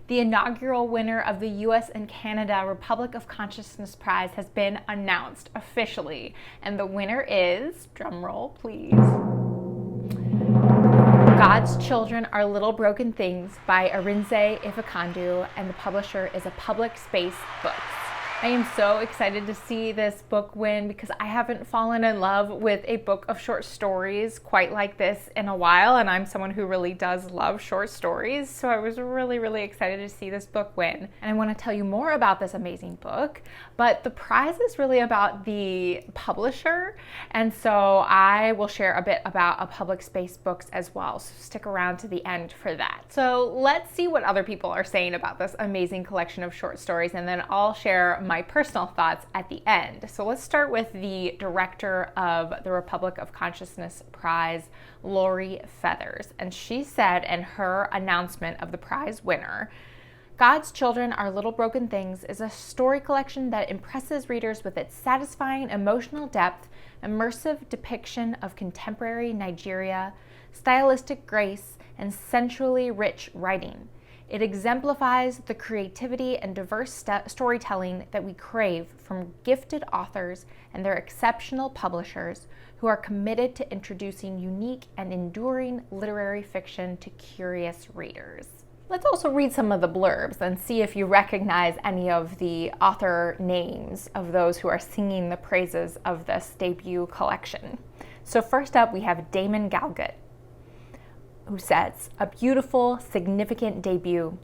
The inaugural winner of the US and Canada Republic of Consciousness Prize has been announced officially, and the winner is, drumroll please, God's Children Are Little Broken Things by Arinze Ifeakandu, and the publisher is A Public Space Books. I am so excited to see this book win because I haven't fallen in love with a book of short stories quite like this in a while, and I'm someone who really does love short stories, so I was really excited to see this book win. And I want to tell you more about this amazing book, but the prize is really about the publisher, and so I will share a bit about A Public Space Books as well, so stick around to the end for that. So let's see what other people are saying about this amazing collection of short stories, and then I'll share my personal thoughts at the end. So let's start with the director of the Republic of Consciousness Prize, Lori Feathers. And she said in her announcement of the prize winner, God's Children Are Little Broken Things is a story collection that impresses readers with its satisfying emotional depth, immersive depiction of contemporary Nigeria, stylistic grace, and sensually rich writing. It exemplifies the creativity and diverse storytelling that we crave from gifted authors and their exceptional publishers who are committed to introducing unique and enduring literary fiction to curious readers. Let's also read some of the blurbs and see if you recognize any of the author names of those who are singing the praises of this debut collection. So first up, we have Damon Galgut, who says, a beautiful, significant debut.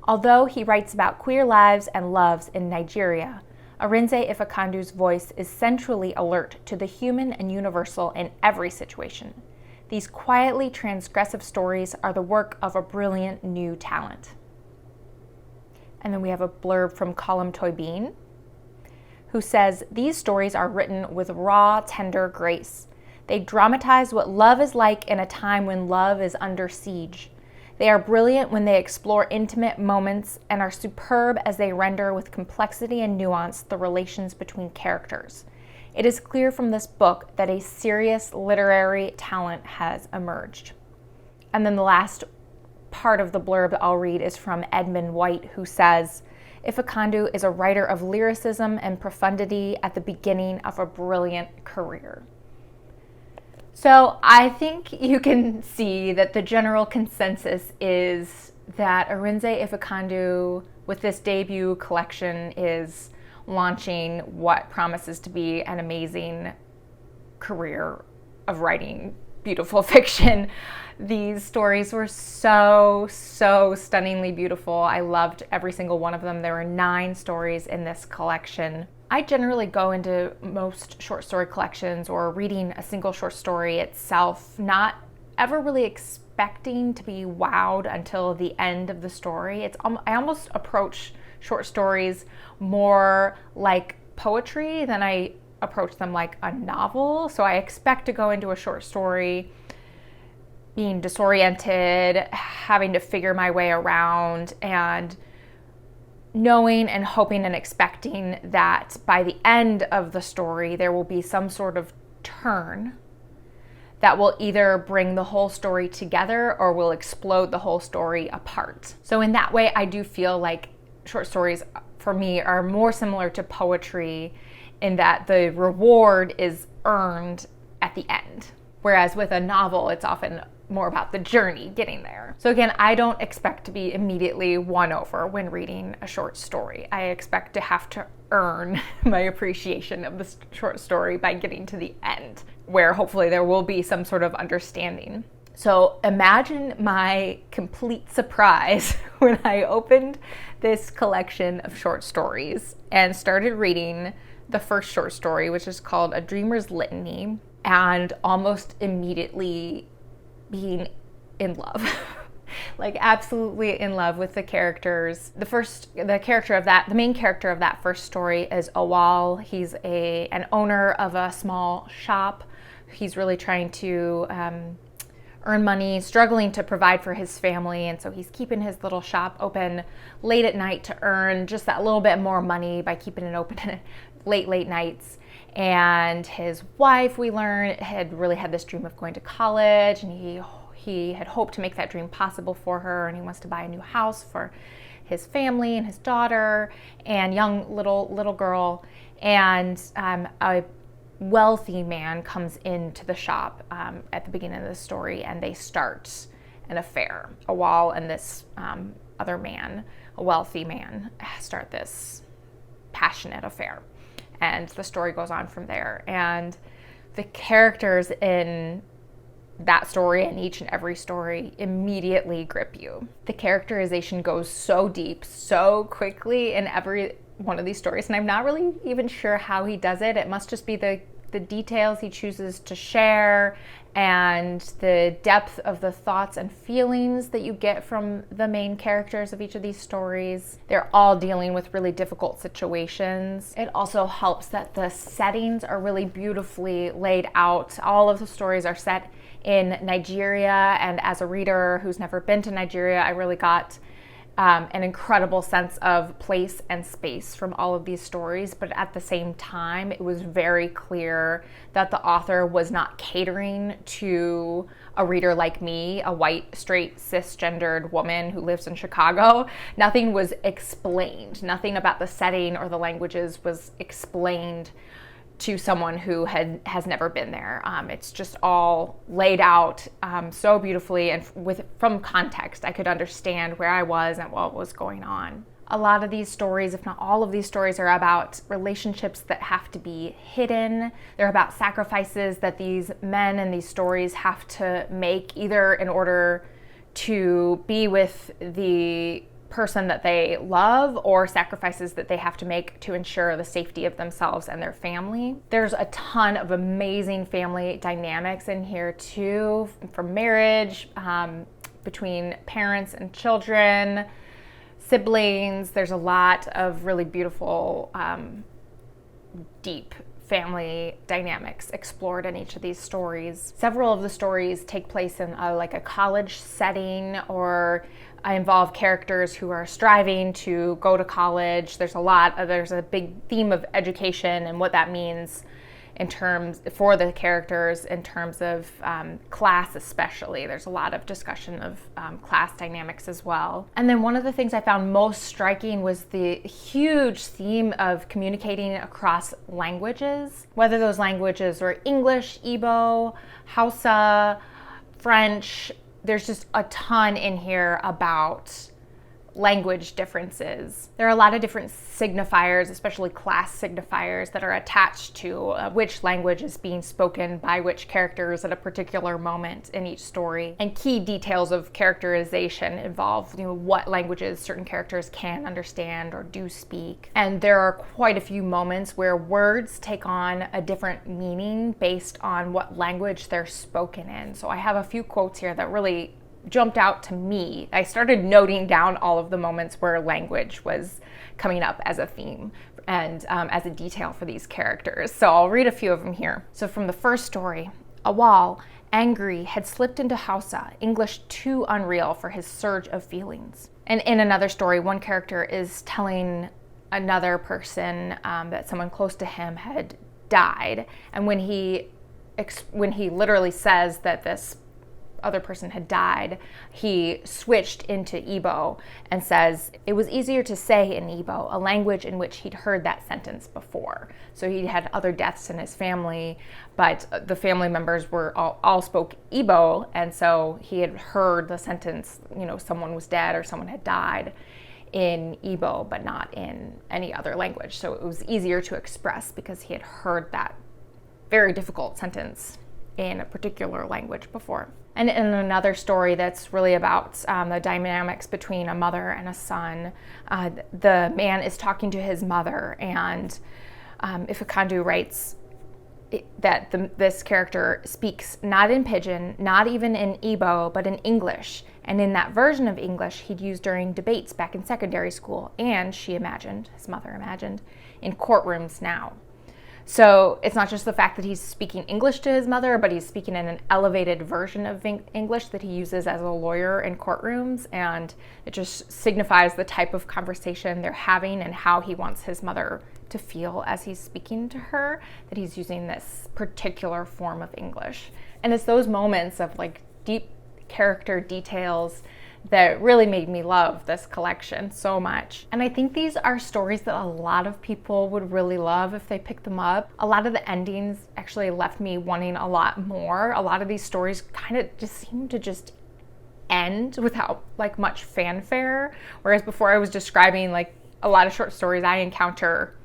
Although he writes about queer lives and loves in Nigeria, Arinze Ifeakandu's voice is centrally alert to the human and universal in every situation. These quietly transgressive stories are the work of a brilliant new talent. And then we have a blurb from Colum Toybeen, who says, these stories are written with raw, tender grace. They dramatize what love is like in a time when love is under siege. They are brilliant when they explore intimate moments and are superb as they render with complexity and nuance the relations between characters. It is clear from this book that a serious literary talent has emerged. And then the last part of the blurb I'll read is from Edmund White, who says, Ifeakandu is a writer of lyricism and profundity at the beginning of a brilliant career. So I think you can see that the general consensus is that Arinze Ifeakandu, with this debut collection, is launching what promises to be an amazing career of writing beautiful fiction. These stories were so stunningly beautiful. I loved every single one of them. There were 9 stories in this collection. I generally go into most short story collections or reading a single short story itself, not ever really expecting to be wowed until the end of the story. I almost approach short stories more like poetry than I approach them like a novel. So I expect to go into a short story being disoriented, having to figure my way around, and knowing and hoping and expecting that by the end of the story there will be some sort of turn that will either bring the whole story together or will explode the whole story apart. So in that way, I do feel like short stories for me are more similar to poetry in that the reward is earned at the end. Whereas with a novel, it's often more about the journey getting there. So again, I don't expect to be immediately won over when reading a short story. I expect to have to earn my appreciation of the short story by getting to the end, where hopefully there will be some sort of understanding. So imagine my complete surprise when I opened this collection of short stories and started reading the first short story, which is called A Dreamer's Litany, and almost immediately being in love. Like absolutely in love with the characters. The main character of that first story is Awal. He's an owner of a small shop. He's really trying to earn money, struggling to provide for his family, and so he's keeping his little shop open late at night to earn just that little bit more money by keeping it open late nights. And his wife, we learn, had really had this dream of going to college, and he had hoped to make that dream possible for her, and he wants to buy a new house for his family and his daughter and young little girl, and a wealthy man comes into the shop at the beginning of the story, and they start an affair. Awal and this other man, a wealthy man, start this passionate affair, and the story goes on from there. And the characters in that story and each and every story immediately grip you. The characterization goes so deep, so quickly in every one of these stories, and I'm not really even sure how he does it. It must just be the details he chooses to share and the depth of the thoughts and feelings that you get from the main characters of each of these stories. They're all dealing with really difficult situations. It also helps that the settings are really beautifully laid out. All of the stories are set in Nigeria, and as a reader who's never been to Nigeria, I really got an incredible sense of place and space from all of these stories. But at the same time, it was very clear that the author was not catering to a reader like me, a white, straight, cisgendered woman who lives in Chicago. Nothing was explained. Nothing about the setting or the languages was explained to someone who has never been there. It's just all laid out so beautifully, and from context, I could understand where I was and what was going on. A lot of these stories, if not all of these stories, are about relationships that have to be hidden. They're about sacrifices that these men in these stories have to make, either in order to be with the person that they love, or sacrifices that they have to make to ensure the safety of themselves and their family. There's a ton of amazing family dynamics in here too, from marriage, between parents and children, siblings. There's a lot of really beautiful, deep family dynamics explored in each of these stories. Several of the stories take place in like a college setting, or involve characters who are striving to go to college. There's a big theme of education and what that means in terms for the characters in terms of class especially. There's a lot of discussion of class dynamics as well. And then one of the things I found most striking was the huge theme of communicating across languages, whether those languages were English, Igbo, Hausa, French. There's just a ton in here about language differences. There are a lot of different signifiers, especially class signifiers, that are attached to which language is being spoken by which characters at a particular moment in each story. And key details of characterization involve, what languages certain characters can understand or do speak. And there are quite a few moments where words take on a different meaning based on what language they're spoken in. So I have a few quotes here that really jumped out to me. I started noting down all of the moments where language was coming up as a theme and as a detail for these characters. So I'll read a few of them here. So from the first story, Awal, angry, had slipped into Hausa, English too unreal for his surge of feelings. And in another story, one character is telling another person that someone close to him had died. And when he literally says that this other person had died, he switched into Igbo and says it was easier to say in Igbo, a language in which he'd heard that sentence before. So he had other deaths in his family, but the family members were all spoke Igbo, and so he had heard the sentence, someone was dead or someone had died in Igbo, but not in any other language. So it was easier to express because he had heard that very difficult sentence in a particular language before. And in another story that's really about the dynamics between a mother and a son, the man is talking to his mother, and Ifeakandu writes that this character speaks not in Pidgin, not even in Igbo, but in English. And in that version of English he'd used during debates back in secondary school, and his mother imagined, in courtrooms now. So it's not just the fact that he's speaking English to his mother, but he's speaking in an elevated version of English that he uses as a lawyer in courtrooms, and it just signifies the type of conversation they're having and how he wants his mother to feel as he's speaking to her, that he's using this particular form of English. And it's those moments of deep character details that really made me love this collection so much. And I think these are stories that a lot of people would really love if they picked them up. A lot of the endings actually left me wanting a lot more. A lot of these stories kind of just seem to just end without like much fanfare, whereas before I was describing like a lot of short stories I encounter,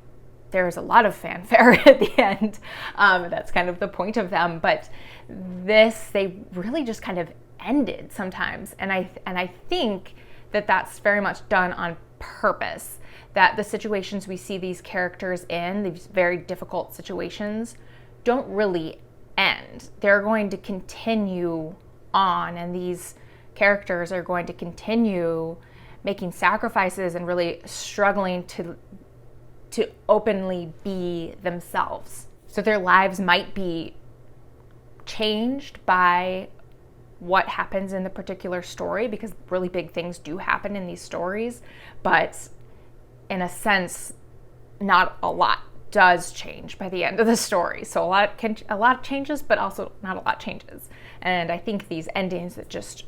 there's a lot of fanfare at the end. That's kind of the point of them, but this, they really just kind of ended sometimes, and I think that that's very much done on purpose, that the situations we see these characters in, these very difficult situations, don't really end. They're going to continue on, and these characters are going to continue making sacrifices and really struggling to openly be themselves. So their lives might be changed by what happens in the particular story, because really big things do happen in these stories, but in a sense, not a lot does change by the end of the story. So a lot changes, but also not a lot changes. And I think these endings that just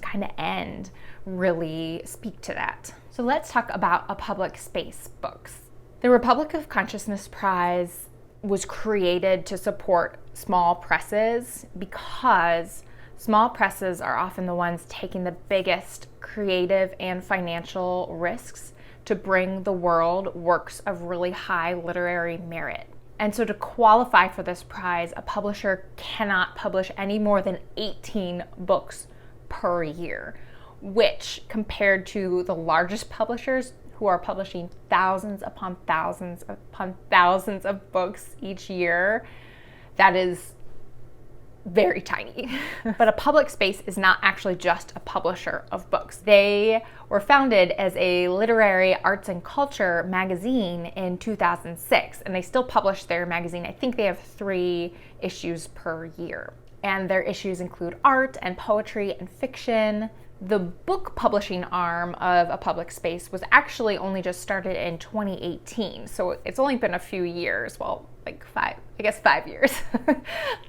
kind of end really speak to that. So let's talk about A Public Space books. The Republic of Consciousness Prize was created to support small presses because small presses are often the ones taking the biggest creative and financial risks to bring the world works of really high literary merit. And so to qualify for this prize, a publisher cannot publish any more than 18 books per year, which compared to the largest publishers who are publishing thousands upon thousands upon thousands of books each year, that is very tiny. But A Public Space is not actually just a publisher of books. They were founded as a literary arts and culture magazine in 2006, and they still publish their magazine. I think they have 3 issues per year. And their issues include art and poetry and fiction. The book publishing arm of A Public Space was actually only just started in 2018. So it's only been a few years, well, like 5 years,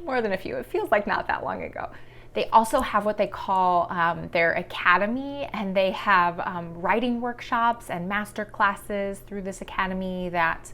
more than a few. It feels like not that long ago. They also have what they call their academy, and they have writing workshops and master classes through this academy that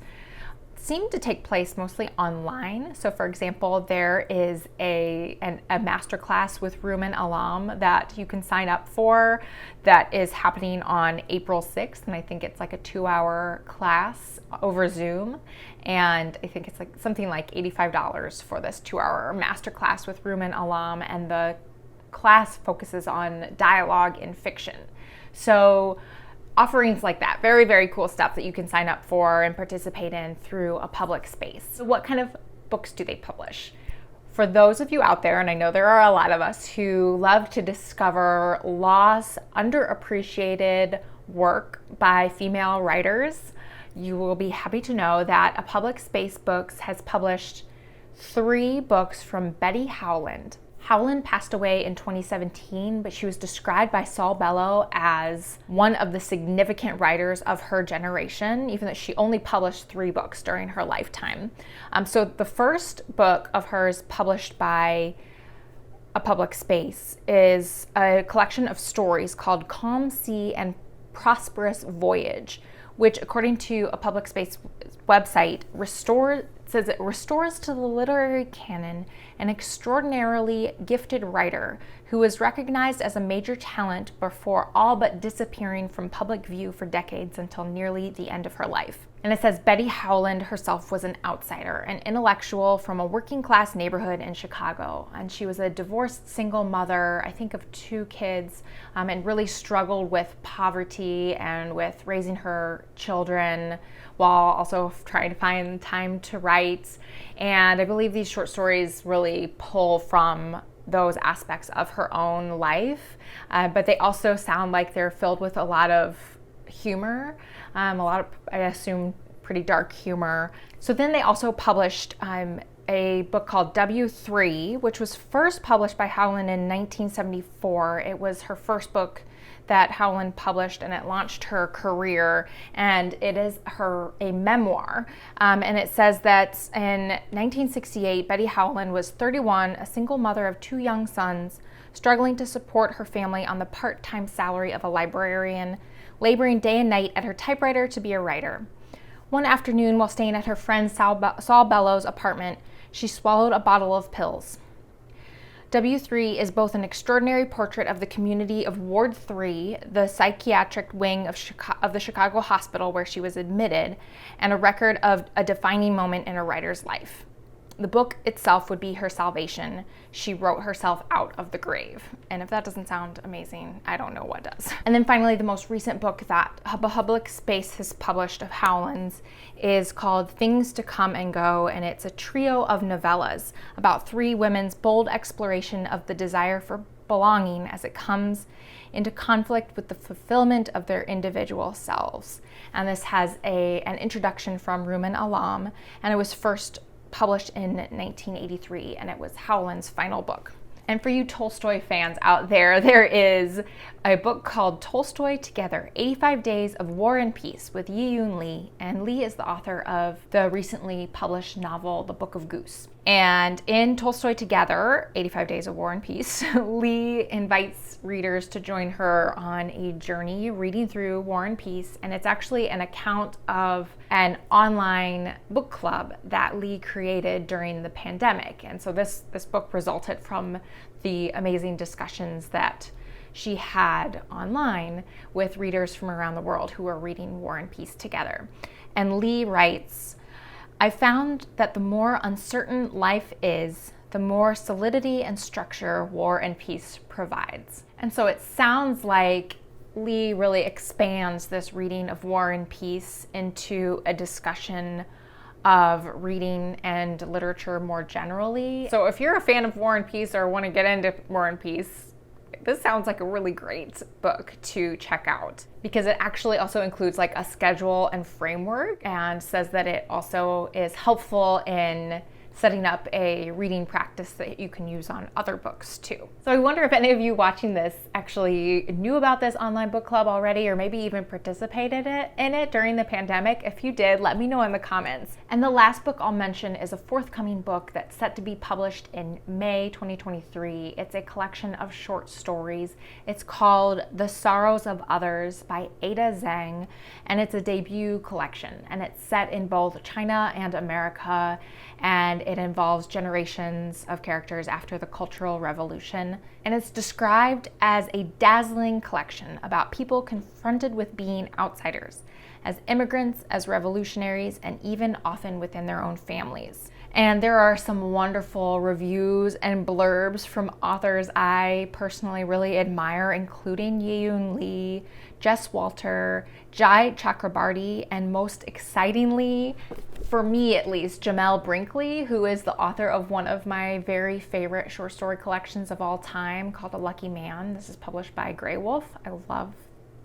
seem to take place mostly online. So for example, there is a masterclass with Rumen Alam that you can sign up for that is happening on April 6th, and I think it's like a 2-hour class over Zoom, and I think it's like something like $85 for this 2-hour masterclass with Rumen Alam, and the class focuses on dialogue in fiction. So offerings like that, very, very cool stuff that you can sign up for and participate in through A Public Space. So what kind of books do they publish? For those of you out there, and I know there are a lot of us who love to discover lost, underappreciated work by female writers, you will be happy to know that A Public Space Books has published 3 books from Betty Howland. Howland passed away in 2017, but she was described by Saul Bellow as one of the significant writers of her generation, even though she only published 3 books during her lifetime. So the first book of hers published by A Public Space is a collection of stories called Calm Sea and Prosperous Voyage, which according to A Public Space website says it restores to the literary canon an extraordinarily gifted writer who was recognized as a major talent before all but disappearing from public view for decades until nearly the end of her life. And it says Betty Howland herself was an outsider, an intellectual from a working class neighborhood in Chicago. And she was a divorced single mother, I think of 2 kids, and really struggled with poverty and with raising her children while also trying to find time to write. And I believe these short stories really pull from those aspects of her own life, but they also sound like they're filled with a lot of humor, a lot of, I assume, pretty dark humor. So then they also published a book called W3, which was first published by Howland in 1974. It was her first book that Howland published, and it launched her career, and it is a memoir. And it says that in 1968, Betty Howland was 31, a single mother of 2 young sons, struggling to support her family on the part-time salary of a librarian, laboring day and night at her typewriter to be a writer. One afternoon, while staying at her friend Saul Bellow's apartment, she swallowed a bottle of pills. W3 is both an extraordinary portrait of the community of Ward 3, the psychiatric wing of the Chicago hospital where she was admitted, and a record of a defining moment in a writer's life. The book itself would be her salvation. She wrote herself out of the grave. And if that doesn't sound amazing, I don't know what does. And then finally, the most recent book that Public Space has published of Howland's is called Things to Come and Go, and it's a trio of novellas about 3 women's bold exploration of the desire for belonging as it comes into conflict with the fulfillment of their individual selves. And this has an introduction from Ruman Alam, and it was first published in 1983, and it was Howland's final book. And for you Tolstoy fans out there, there is a book called Tolstoy Together, 85 Days of War and Peace with Yi-Yoon Lee, and Lee is the author of the recently published novel, The Book of Goose. And in Tolstoy Together, 85 Days of War and Peace, Lee invites readers to join her on a journey reading through War and Peace, and it's actually an account of an online book club that Lee created during the pandemic. And so this book resulted from the amazing discussions that she had online with readers from around the world who were reading War and Peace together. And Lee writes, "I found that the more uncertain life is, the more solidity and structure War and Peace provides." And so it sounds like Lee really expands this reading of War and Peace into a discussion of reading and literature more generally. So if you're a fan of War and Peace or want to get into War and Peace, this sounds like a really great book to check out, because it actually also includes like a schedule and framework, and says that it also is helpful in setting up a reading practice that you can use on other books too. So I wonder if any of you watching this actually knew about this online book club already, or maybe even participated in it during the pandemic. If you did, let me know in the comments. And the last book I'll mention is a forthcoming book that's set to be published in May 2023. It's a collection of short stories. It's called The Sorrows of Others by Ada Zhang, and it's a debut collection, and it's set in both China and America, and it involves generations of characters after the Cultural Revolution. And it's described as a dazzling collection about people confronted with being outsiders, as immigrants, as revolutionaries, and even often within their own families. And there are some wonderful reviews and blurbs from authors I personally really admire, including Yi-Yoon Lee, Jess Walter, Jai Chakrabarty, and most excitingly, for me at least, Jamel Brinkley, who is the author of one of my very favorite short story collections of all time called The Lucky Man. This is published by Grey Wolf. I love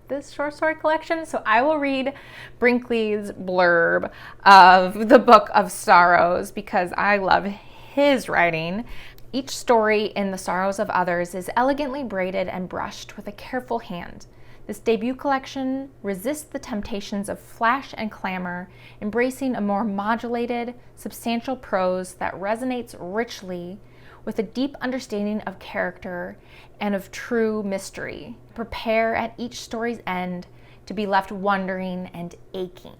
this short story collection, so I will read Brinkley's blurb of the Book of Sorrows because I love his writing. Each story in The Sorrows of Others is elegantly braided and brushed with a careful hand. This debut collection resists the temptations of flash and clamor, embracing a more modulated, substantial prose that resonates richly with a deep understanding of character and of true mystery. Prepare at each story's end to be left wondering and aching.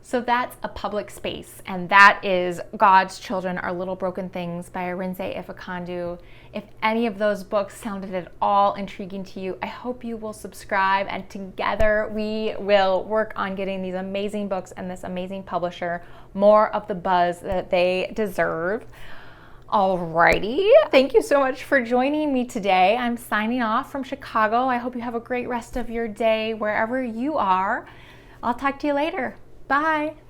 So that's A Public Space, and that is God's Children Are Little Broken Things by Arinze Ifeakandu. If any of those books sounded at all intriguing to you, I hope you will subscribe, and together we will work on getting these amazing books and this amazing publisher more of the buzz that they deserve. Alrighty, thank you so much for joining me today. I'm signing off from Chicago. I hope you have a great rest of your day wherever you are. I'll talk to you later. Bye.